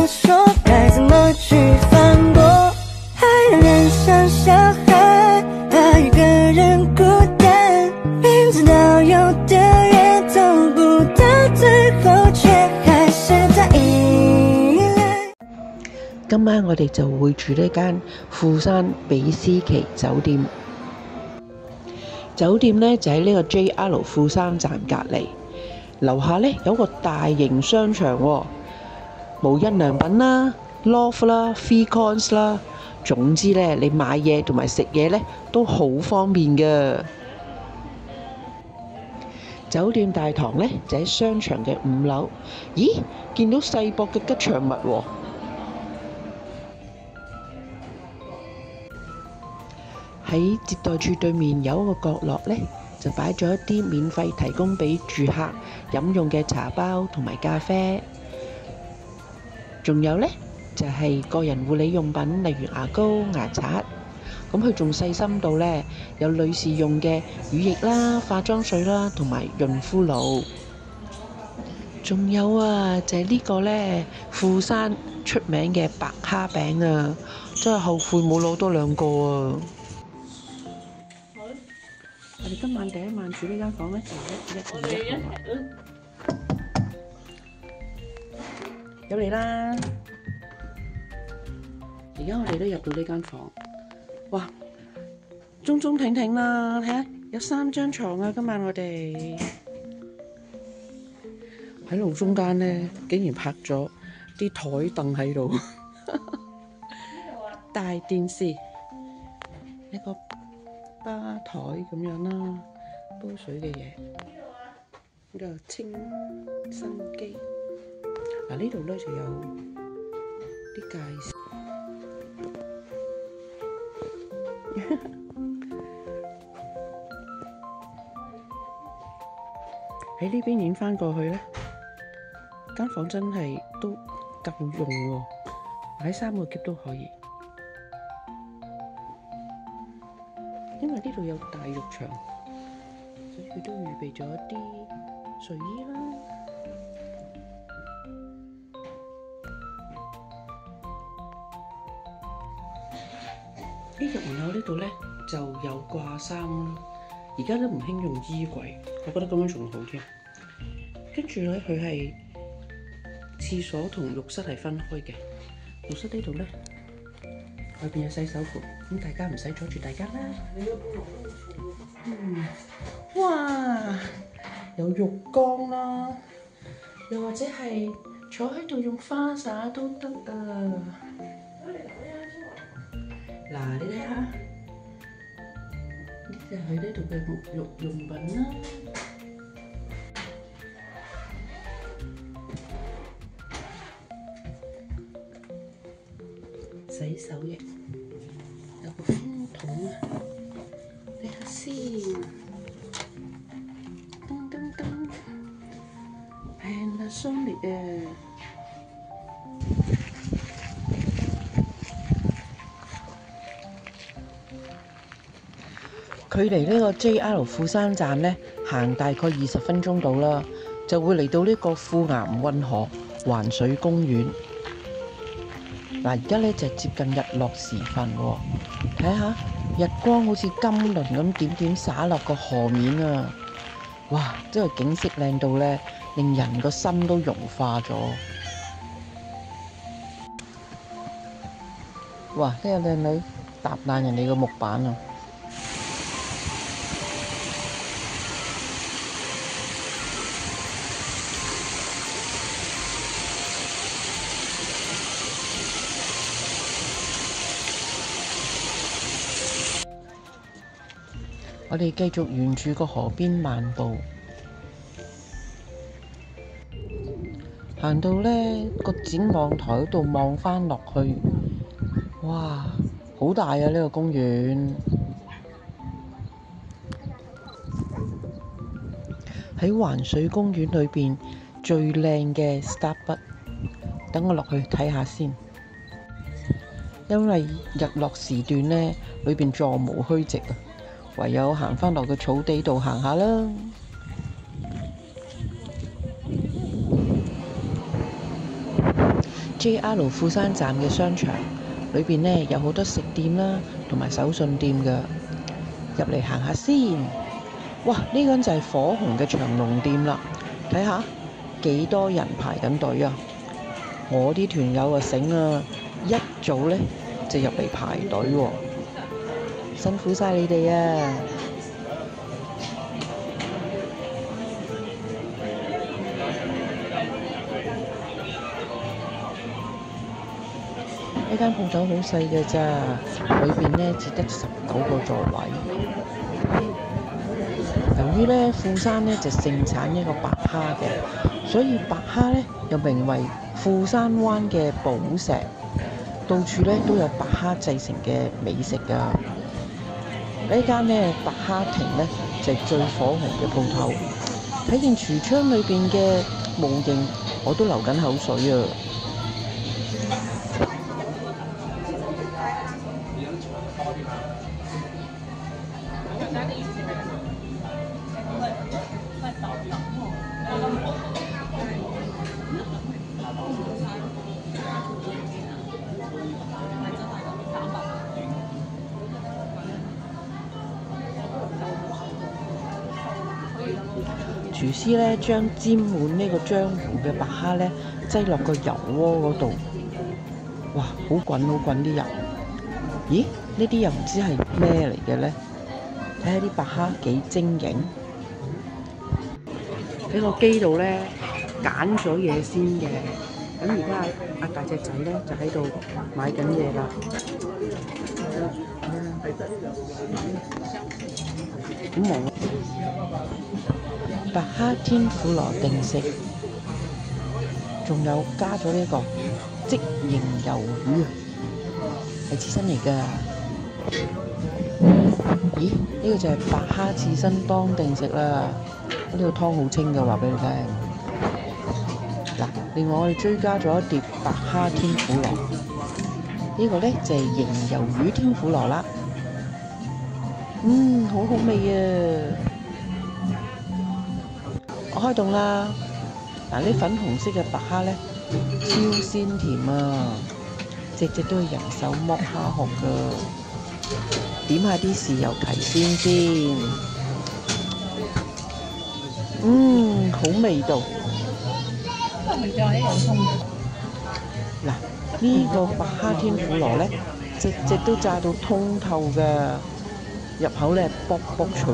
说，该怎么去反驳？爱人像小孩，怕一个人孤单，明知道有的人走不到最后，却还是在依赖。今晚我哋就會住呢間富山比斯奇酒店。酒店呢就喺呢個 JR 富山站隔離，樓下呢有個大型商場喎，無印良品啦、Loft 啦、FreeCons 啦，總之呢你買嘢同埋食嘢呢都好方便㗎。酒店大堂呢就喺商場嘅5樓，咦，見到世博嘅吉祥物喎。喺接待處對面有一個角落呢，就擺咗一啲免費提供俾住客飲用嘅茶包同埋咖啡，仲有呢，就係個人護理用品，例如牙膏、牙刷。咁佢仲細心到呢，有女士用嘅乳液啦、化妝水啦，同埋潤膚露。仲有啊，就係呢個呢，富山出名嘅白蝦餅啊，真係後悔冇攞多2個啊！我哋今晚第一晚住呢間房咧，就101入嚟啦！而家我哋都入到呢間房，哇，中中挺挺啦，睇下有3張床啊！今晚我哋喺路中間咧，竟然拍咗啲台凳喺度，大電視，一個吧台咁樣啦，煲水嘅嘢，呢個清新機。嗱，呢度咧就有啲介紹。喺呢邊影翻過去咧，間房真係都夠用喎，擺3個喼都可以。因為呢度有大浴場，所以佢都預備咗一啲睡衣啦。呢入門口呢度呢就有掛衫啦，而家都唔興用衣櫃，我覺得咁樣仲好添。跟住呢，佢係廁所同浴室係分開嘅，浴室呢度呢，外邊有洗手盆，咁大家唔使阻住大家啦。哇！有浴缸啦，又或者係坐喺度用花灑都得啊！嗱，你睇下，呢就係呢度嘅沐浴用品啦。洗手液，有個風筒啊，睇下先。噔噔噔 ，Panasonic 啊！距離呢個 JR 富山站呢，行大概20分鐘到啦，就會嚟到呢個富岩運河環水公園。嗱，而家呢就接近日落時分喎，睇下日光好似金輪咁點點灑落個河面啊！哇，真係景色靚到呢，令人個心都融化咗。哇！呢個靚女搭爛人哋個木板啊！我哋繼續沿住個河邊漫步，行到呢個展望台嗰度望返落去，哇，好大啊！呢個公園喺環水公園裏邊最靚嘅 Starbucks，等我落去睇下先。因為日落時段呢，裏邊座無虛席啊。唯有行返落個草地度行下啦。JR 富山站嘅商場裏邊呢，有好多食店啦，同埋手信店㗎。入嚟行下先。哇！呢間就係火紅嘅長隆店啦，睇下幾多人排緊隊啊！我啲團友啊醒啊，一早呢就入嚟排隊喎，辛苦晒你哋啊！呢間鋪頭好細嘅咋，裏邊呢只得19個座位。由於呢富山呢就盛產一個白蝦嘅，所以白蝦呢又名為富山灣嘅寶石，到處呢都有白蝦製成嘅美食㗎。呢間呢白蝦亭呢就係最火紅嘅鋪頭，睇見櫥窗裏邊嘅模型，我都流緊口水啊！廚師呢將沾滿呢個漿糊嘅白蝦呢擠落個油鍋嗰度，哇！好滾啲油。咦？呢啲又唔知係咩嚟嘅呢？睇下啲白蝦幾晶瑩。喺個機度呢揀咗嘢先嘅，咁而家阿大隻仔呢就喺度買緊嘢啦。好忙啊！白蝦天婦羅定食，仲有加咗呢個即形魷魚，係刺身嚟㗎。咦？呢個就係白蝦刺身當定食啦。呢個湯好清㗎，話俾你聽。嗱，另外我哋追加咗一碟白蝦天婦羅，呢個呢就係形魷魚天婦羅啦。好好味啊！我開動啦！嗱，呢粉紅色嘅白蝦呢，超鮮甜啊！隻隻都係人手剝蝦殼㗎。點下啲豉油提鮮先。好味道。嗱，呢個白蝦天婦羅呢，隻隻都炸到通透㗎，入口呢卜卜脆。